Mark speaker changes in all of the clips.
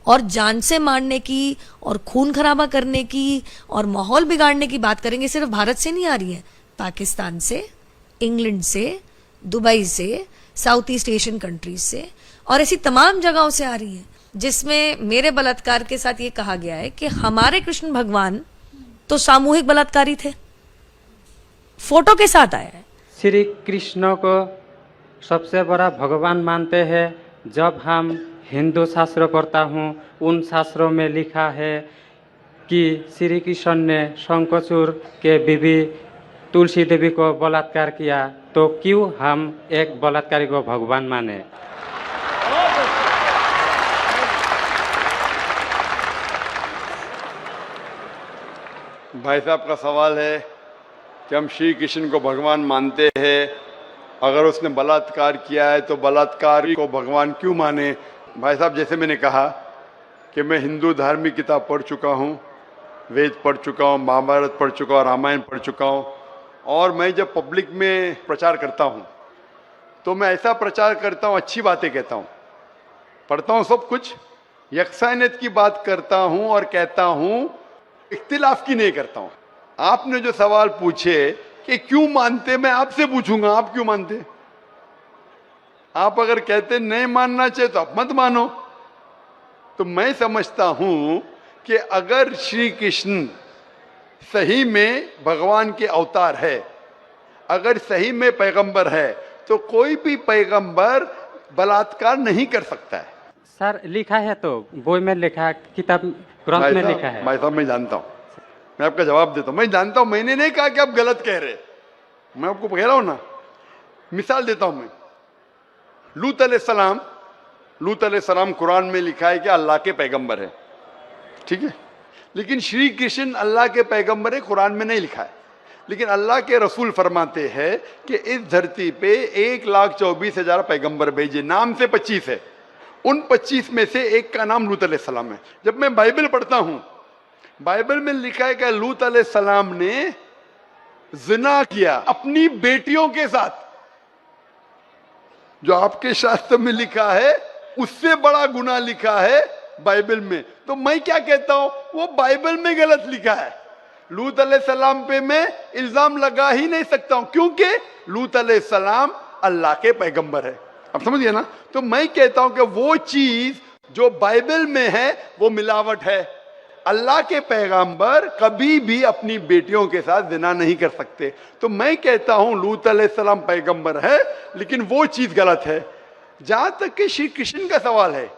Speaker 1: और जान से मारने की और खून खराबा करने की और माहौल बिगाड़ने की बात करेंगे, सिर्फ भारत से नहीं आ रही है, पाकिस्तान से, इंग्लैंड से, दुबई से, साउथ ईस्ट एशियन कंट्रीज से और ऐसी तमाम जगहों से आ रही है, जिसमें मेरे बलात्कार के साथ ये कहा गया है कि हमारे कृष्ण भगवान तो सामूहिक बलात्कारी थे, फोटो के साथ आया है।
Speaker 2: श्री कृष्ण को सबसे बड़ा भगवान मानते हैं। जब हम हिंदू शास्त्र पढ़ता हूँ, उन शास्त्रों में लिखा है कि श्री कृष्ण ने शंखचूड़ के बीवी तुलसी देवी को बलात्कार किया, तो क्यों हम एक बलात्कारी को भगवान माने?
Speaker 3: भाई साहब का सवाल है कि हम श्री कृष्ण को भगवान मानते हैं, अगर उसने बलात्कार किया है तो बलात्कारी को भगवान क्यों माने? भाई साहब, जैसे मैंने कहा कि मैं हिंदू धार्मिक किताब पढ़ चुका हूँ, वेद पढ़ चुका हूँ, महाभारत पढ़ चुका हूँ, रामायण पढ़ चुका हूँ, और मैं जब पब्लिक में प्रचार करता हूँ तो मैं ऐसा प्रचार करता हूँ, अच्छी बातें कहता हूँ, पढ़ता हूँ सब कुछ, यकसानियत की बात करता हूँ और कहता हूँ, इख्तिलाफ की नहीं करता हूँ। आपने जो सवाल पूछे कि क्यों मानते, मैं आपसे पूछूंगा आप क्यों मानते? आप अगर कहते नहीं मानना चाहिए तो आप मत मानो। तो मैं समझता हूं कि अगर श्री कृष्ण सही में भगवान के अवतार है, अगर सही में पैगंबर है, तो कोई भी पैगंबर बलात्कार नहीं कर सकता है।
Speaker 2: सर लिखा है, तो बोई में लिखा है, किताब ग्रंथ में लिखा है।
Speaker 3: भाई साहब, मैं जानता हूं, मैं आपका जवाब देता हूं, मैं जानता हूं, मैंने नहीं कहा कि आप गलत कह रहे, मैं आपको कह रहा हूं ना। मिसाल देता हूं मैं, लूत अलैहिस्सलाम कुरान में लिखा है कि अल्लाह के पैगंबर है, ठीक है, लेकिन श्री कृष्ण अल्लाह के पैगंबर है, कुरान में नहीं लिखा है। लेकिन अल्लाह के रसूल फरमाते हैं कि इस धरती पे 1,24,000 पैगंबर भेजे, नाम से 25 है, उन 25 में से एक का नाम लूत अलैहिस्सलाम है। जब मैं बाइबल पढ़ता हूं, बाइबल में लिखा है कि लूत अलैहिस्सलाम ने जिना किया अपनी बेटियों के साथ, जो आपके शास्त्र में लिखा है उससे बड़ा गुनाह लिखा है बाइबल में। तो मैं क्या कहता हूं, वो बाइबल में गलत लिखा है। लूत अलैहिस्सलाम पे मैं इल्जाम लगा ही नहीं सकता हूं, क्योंकि लूत अलैहिस्सलाम अल्लाह के पैगंबर है। आप समझ गए ना? तो मैं कहता हूं कि वो चीज जो बाइबल में है वो मिलावट है। अल्लाह के पैगंबर कभी भी अपनी बेटियों के साथ जिना नहीं कर सकते। तो मैं कहता हूं लूत अलैहिस्सलाम पैगंबर है, लेकिन वो चीज गलत है। जहां तक कि श्री कृष्ण का सवाल है,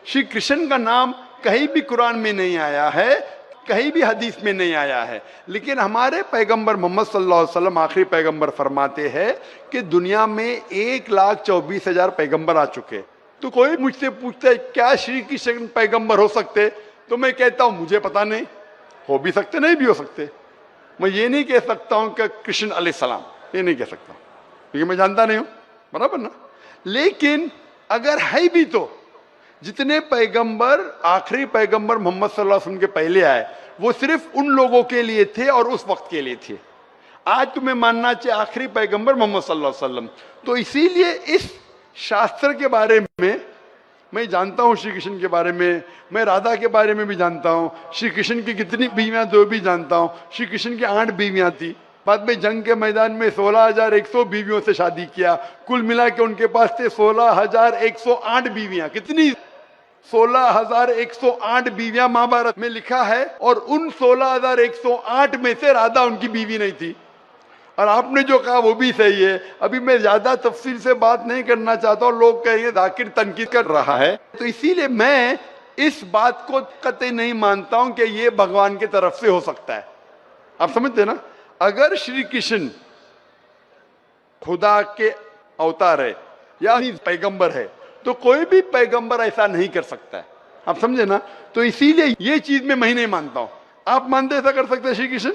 Speaker 3: श्री कृष्ण का नाम कहीं भी कुरान में नहीं आया है, कहीं भी हदीस में नहीं आया है, लेकिन हमारे पैगंबर मोहम्मद सल्लल्लाहु अलैहि वसल्लम आखिरी पैगंबर फरमाते हैं कि दुनिया में 1,24,000 पैगंबर आ चुके। तो कोई मुझसे पूछता है क्या श्री कृष्ण पैगंबर हो सकते, तो मैं कहता हूं मुझे पता नहीं, हो भी सकते नहीं भी हो सकते। मैं ये नहीं कह सकता हूं कि कृष्ण अलैहिस्सलाम, ये नहीं कह सकता क्योंकि मैं जानता नहीं हूं, बराबर ना। लेकिन अगर है भी तो जितने पैगंबर आखिरी पैगंबर मोहम्मद सल्लल्लाहु अलैहि वसल्लम के पहले आए वो सिर्फ उन लोगों के लिए थे और उस वक्त के लिए थे। आज तुम्हें मानना चाहिए आखिरी पैगंबर मोहम्मद सल्लल्लाहु अलैहि वसल्लम। तो इसीलिए इस शास्त्र के बारे में मैं जानता हूं, श्री कृष्ण के बारे में, मैं राधा के बारे में भी जानता हूं, श्री कृष्ण की कितनी बीवियां दो भी जानता हूं। श्री कृष्ण की 8 बीवियां थी, बाद में जंग के मैदान में 16,100 बीवियों से शादी किया, कुल मिला के उनके पास थे 16,108 बीवियां। कितनी? 16,108 बीवियां महाभारत में लिखा है, और उन 16,108 में से राधा उनकी बीवी नहीं थी। और आपने जो कहा वो भी सही है। अभी मैं ज्यादा तफसील से बात नहीं करना चाहता हूं, लोग कहेंगे जाकिर तनकीद कर रहा है, तो इसीलिए मैं इस बात को कतई नहीं मानता हूं कि ये भगवान की तरफ से हो सकता है। आप समझते ना? अगर श्री कृष्ण खुदा के अवतार है या पैगंबर है, तो कोई भी पैगंबर ऐसा नहीं कर सकता है। आप समझे ना? तो इसीलिए ये चीज मैं नहीं मानता हूं। आप मानते ऐसा कर सकते हैं श्री कृष्ण?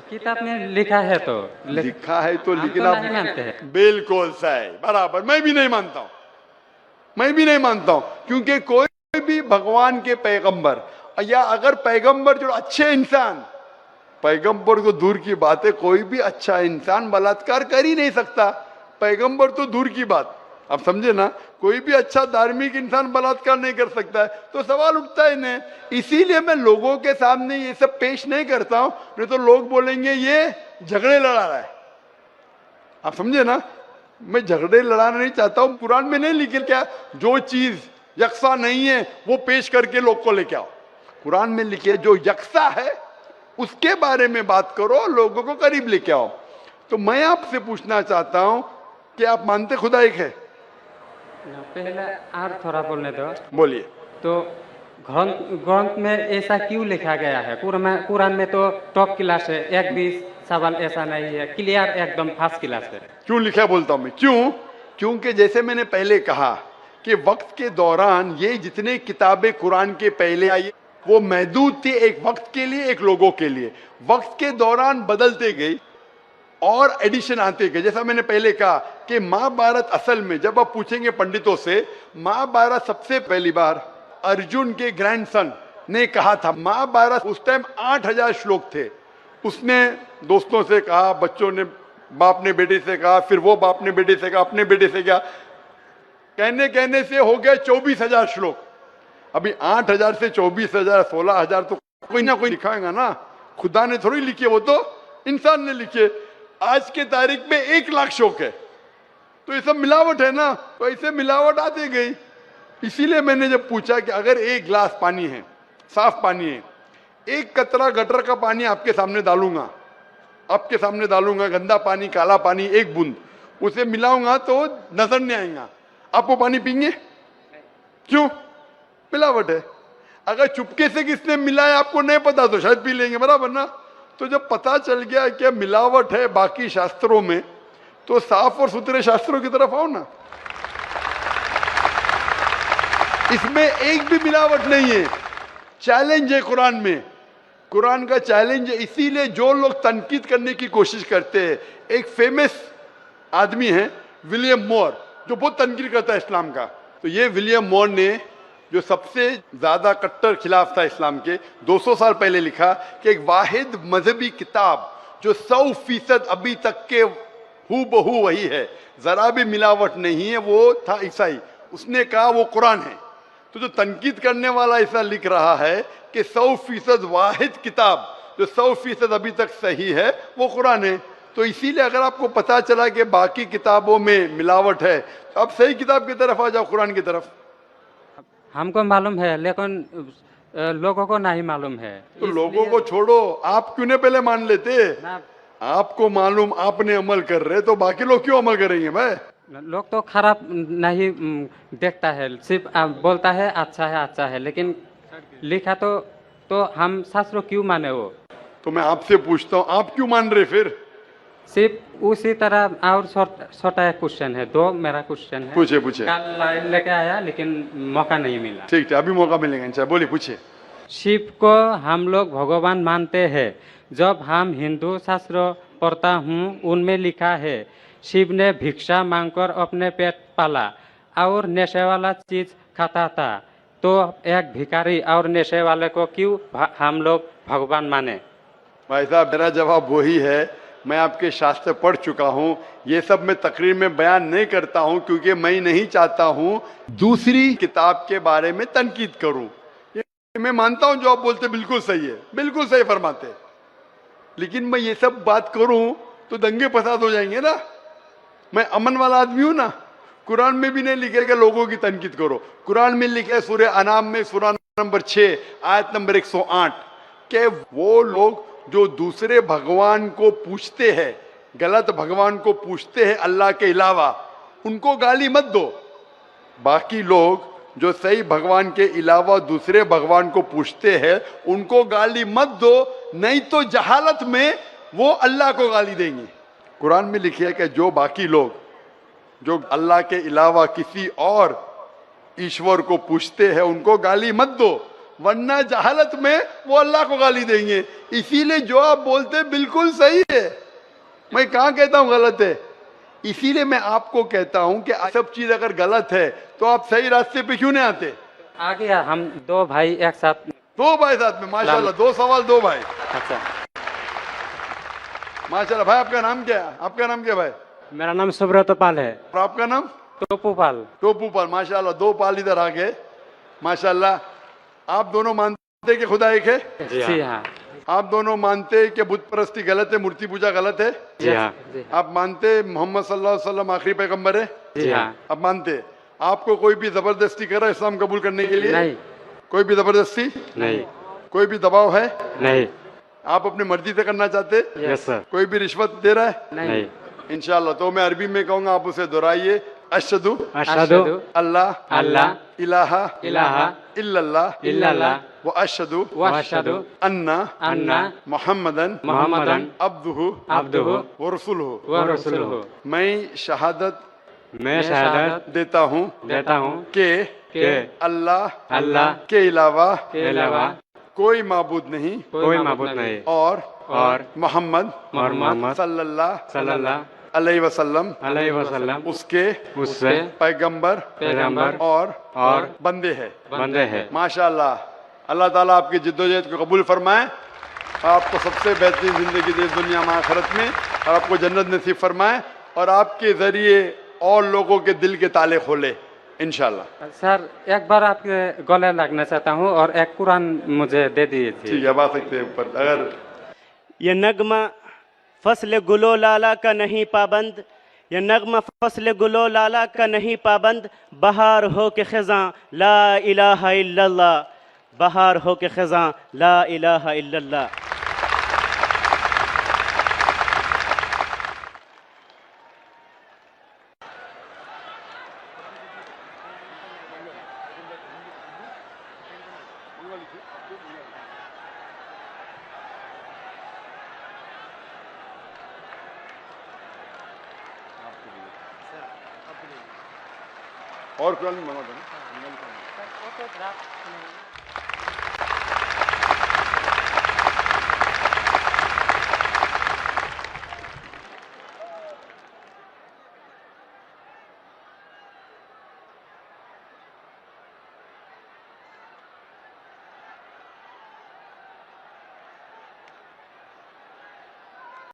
Speaker 2: किताब में लिखा है तो
Speaker 3: लिखा है तो, लेकिन
Speaker 2: तो
Speaker 3: आप
Speaker 2: नहीं मानते हैं।
Speaker 3: बिल्कुल सही, बराबर, मैं भी नहीं मानता हूं, मैं भी नहीं मानता हूं, क्योंकि कोई भी भगवान के पैगंबर या अगर पैगंबर जो अच्छे इंसान, पैगंबर तो दूर की बात है, कोई भी अच्छा इंसान बलात्कार कर ही नहीं सकता, पैगंबर तो दूर की बात। आप समझे ना, कोई भी अच्छा धार्मिक इंसान बलात्कार नहीं कर सकता है, तो सवाल उठता ही नहीं। इसीलिए मैं लोगों के सामने ये सब पेश नहीं करता हूं, नहीं तो लोग बोलेंगे ये झगड़े लड़ा रहा है। आप समझे ना, मैं झगड़े लड़ाना नहीं चाहता हूं। कुरान में नहीं लिखे क्या, जो चीज यकसा नहीं है वो पेश करके लोग को लेके आओ। कुरान में लिखे जो यकसा है उसके बारे में बात करो, लोगों को करीब लेके आओ। तो मैं आपसे पूछना चाहता हूं कि आप मानते खुदा एक है?
Speaker 2: पहले और थोड़ा बोलने दो।
Speaker 3: बोलिए।
Speaker 2: तो ग्रंथ में ऐसा क्यों लिखा गया है? कुरान में तो टॉप क्लास है, एक भी सवाल ऐसा नहीं है, क्लियर एकदम फर्स्ट क्लास है।
Speaker 3: क्यों लिखा बोलता हूं मैं, क्यों? क्योंकि जैसे मैंने पहले कहा कि वक्त के दौरान ये जितने किताबें कुरान के पहले आई वो महदूद थी, एक वक्त के लिए, एक लोगों के लिए। वक्त के दौरान बदलते गई और एडिशन आते गए। जैसा मैंने पहले कहा कि महाभारत असल में जब आप पूछेंगे पंडितों से, महाभारत सबसे पहली बार अर्जुन के ग्रैंडसन ने कहा था। महाभारत उस टाइम 8000 श्लोक थे। उसने दोस्तों से कहा, बच्चों ने बाप ने बेटे से कहा, फिर वो बाप ने बेटे से कहा, अपने बेटे से कहा, कहने कहने से हो गए 24,000 श्लोक। अभी 8000 से 24,000 16,000 तो कोई ना कोई लिखाएगा ना, खुदा ने थोड़ी लिखे, वो तो इंसान ने लिखे। आज के तारीख में 1 लाख श्लोक है, तो ये सब मिलावट है ना, तो ऐसे मिलावट आती गई। इसीलिए मैंने जब पूछा कि अगर 1 गिलास पानी है, साफ पानी है, 1 कतरा गटर का पानी आपके सामने डालूंगा, आपके सामने डालूंगा, गंदा पानी, काला पानी, 1 बूंद उसे मिलाऊंगा तो नजर नहीं आएगा, आप वो पानी पीएंगे? क्यों? मिलावट है। अगर चुपके से किसने मिलाया आपको नहीं पता तो शायद पी लेंगे, बराबर ना। तो जब पता चल गया कि मिलावट है बाकी शास्त्रों में, तो साफ और सुथरे शास्त्रों की तरफ आओ ना। इसमें एक भी मिलावट नहीं है। चैलेंज है कुरान में, कुरान का चैलेंज है। इसीलिए जो लोग तनकीद करने की कोशिश करते हैं, एक फेमस आदमी है विलियम मोर, जो बहुत तनकीद करता है इस्लाम का। तो ये विलियम मोर ने, जो सबसे ज्यादा कट्टर खिलाफ था इस्लाम के, 200 साल पहले लिखा कि एक वाहिद मजहबी किताब जो 100% अभी तक के हूबहू वही है, जरा भी मिलावट नहीं है, वो था ईसाई। उसने कहा वो कुरान है। तो जो तनकीद करने वाला ऐसा लिख रहा है कि 100% वाहिद किताब जो 100% अभी तक सही है वो कुरान है। तो इसीलिए अगर आपको पता चला कि बाकी किताबों में मिलावट है, तो आप सही किताब की तरफ आ जाओ, कुरान की तरफ।
Speaker 2: हमको मालूम है, लेकिन लोगों को नहीं मालूम है।
Speaker 3: तो लोगों को छोड़ो, आप क्यों नहीं पहले मान लेते? आपको मालूम, आपने अमल कर रहे, तो बाकी लोग क्यों अमल करेंगे भाई?
Speaker 2: लोग तो खराब नहीं देखता है, सिर्फ बोलता है अच्छा है, लेकिन लिखा तो हम शास्त्रों क्यों माने वो?
Speaker 3: तो मैं आपसे पूछता हूँ, आप क्यों मान रहे फिर?
Speaker 2: सिर्फ उसी तरह। और छोटा एक क्वेश्चन है, 2 मेरा क्वेश्चन है।
Speaker 3: पूछे।
Speaker 2: कल लाइन लेके आया लेकिन मौका नहीं मिला।
Speaker 3: ठीक है, अभी मौका मिलेगा इंशाल्लाह। बोलिए, पूछिए।
Speaker 2: शिव को हम लोग भगवान मानते हैं। जब हम हिंदू शास्त्र पढ़ता हूँ, उनमें लिखा है शिव ने भिक्षा मांगकर अपने पेट पाला और नशे वाला चीज खाता था। तो एक भिखारी और नशे वाले को क्यों हम लोग भगवान माने?
Speaker 3: भाई साहब, मेरा जवाब वही है। मैं आपके शास्त्र पढ़ चुका हूँ। ये सब मैं तकरीर में बयान नहीं करता हूँ, क्योंकि मैं नहीं चाहता हूँ दूसरी किताब के बारे में तनकीद करूँ। मैं मानता हूँ जो आप बोलते बिल्कुल सही है, बिल्कुल सही फरमाते, लेकिन मैं ये सब बात करूँ तो दंगे फसाद हो जाएंगे ना। मैं अमन वाला आदमी हूँ ना। कुरान में भी नहीं लिखे कि लोगों की तनकीद करो। कुरान में लिखे सूरह अनाम में सूरह नंबर 6 आयत नंबर 108 के वो लोग जो दूसरे भगवान को पूछते हैं, गलत भगवान को पूछते हैं अल्लाह के अलावा, उनको गाली मत दो। बाकी लोग जो सही भगवान के अलावा दूसरे भगवान को पूछते हैं, उनको गाली मत दो, नहीं तो जहालत में वो अल्लाह को गाली देंगे। कुरान में लिखा है कि जो बाकी लोग जो अल्लाह के अलावा किसी और ईश्वर को पूछते हैं, उनको गाली मत दो, वरना जहालत में वो अल्लाह को गाली देंगे। इसीलिए जो आप बोलते बिल्कुल सही है, मैं कहाँ कहता हूँ गलत है। इसीलिए मैं आपको कहता हूँ कि सब चीज अगर गलत है तो आप सही रास्ते पे क्यों नहीं आते?
Speaker 2: आ गया, हम 2 भाई एक साथ।
Speaker 3: 2 भाई साथ में, माशाल्लाह, 2 सवाल 2 भाई।
Speaker 2: अच्छा,
Speaker 3: माशाल्लाह। भाई आपका नाम क्या है? आपका नाम क्या भाई?
Speaker 2: मेरा नाम सुब्रत पाल है।
Speaker 3: और आपका नाम?
Speaker 2: टोपूपाल।
Speaker 3: टोपूपाल, माशाल्लाह, 2 पाल इधर आ गए, माशाल्लाह। आप दोनों मानते हैं कि खुदा एक है?
Speaker 2: जी हाँ।
Speaker 3: आप दोनों मानते हैं कि बुत परस्ती गलत है, मूर्ति पूजा गलत है?
Speaker 2: जी हाँ।
Speaker 3: आप मानते हैं मोहम्मद सल्लल्लाहु अलैहि वसल्लम आखिरी पैगंबर है?
Speaker 2: जी हाँ।
Speaker 3: आप मानते हैं? आपको कोई भी जबरदस्ती कर रहा है इस्लाम कबूल करने के लिए?
Speaker 2: नहीं।
Speaker 3: कोई भी जबरदस्ती
Speaker 2: नहीं।
Speaker 3: कोई भी दबाव है?
Speaker 2: नहीं।
Speaker 3: आप अपनी मर्जी से करना चाहते?
Speaker 2: Yes sir.
Speaker 3: कोई भी रिश्वत दे रहा है?
Speaker 2: नहीं।
Speaker 3: इंशाल्लाह। तो मैं अरबी में कहूंगा, आप उसे दोहराइए। अशहदु
Speaker 2: अशहदु
Speaker 3: अल्लाह
Speaker 2: अल्लाह
Speaker 3: इलाहा
Speaker 2: इलाहा
Speaker 3: इल्लल्लाह
Speaker 2: इल्लल्लाह
Speaker 3: व अशहदु
Speaker 2: व अशहदु
Speaker 3: अन्ना
Speaker 2: अन्ना
Speaker 3: मुहम्मदन
Speaker 2: मुहम्मदन
Speaker 3: अब्दुहु
Speaker 2: अब्दुहु
Speaker 3: व रसूलुहु।
Speaker 2: व रसूलुहु।
Speaker 3: मैं शहादत
Speaker 2: मैं शहादत
Speaker 3: देता हूँ
Speaker 2: देता हूँ
Speaker 3: कि
Speaker 2: कि
Speaker 3: अल्लाह
Speaker 2: अल्लाह
Speaker 3: के अलावा
Speaker 2: के अलावा
Speaker 3: कोई माबूद नहीं
Speaker 2: कोई माबूद नहीं
Speaker 3: और मोहम्मद
Speaker 2: मोहम्मद
Speaker 3: सल्लल्लाहु
Speaker 2: अलैहि
Speaker 3: अलैहि वसल्लम
Speaker 2: उससे
Speaker 3: पैगंबर
Speaker 2: पैगंबर
Speaker 3: और बंदे हैं।
Speaker 2: बंदे हैं।
Speaker 3: माशाल्लाह। अल्लाह ताला आपकी जिद्दोजहद को कबूल फरमाए, आपको सबसे बेहतरीन जिंदगी दे दुनिया में आखिरत में, और आपको जन्नत नसीब फरमाए, और आपके जरिए और लोगों के दिल के ताले खोले इंशाल्लाह।
Speaker 2: सर एक बार आपके गले लगना चाहता हूँ और एक कुरान मुझे दे दीजिए।
Speaker 3: ठीक है, अब आ सकते हैं ऊपर। अगर
Speaker 4: ये नगमा फसल गुलो लाला का नहीं पाबंद, ये नगमा फसल गुलो लाला का नहीं पाबंद, बहार हो के ख़ज़ां ला इलाहा इल्लल्लाह, बहार हो के ख़ज़ां ला इलाहा इल्लल्लाह।
Speaker 3: और कुरान मंगवा दो ना।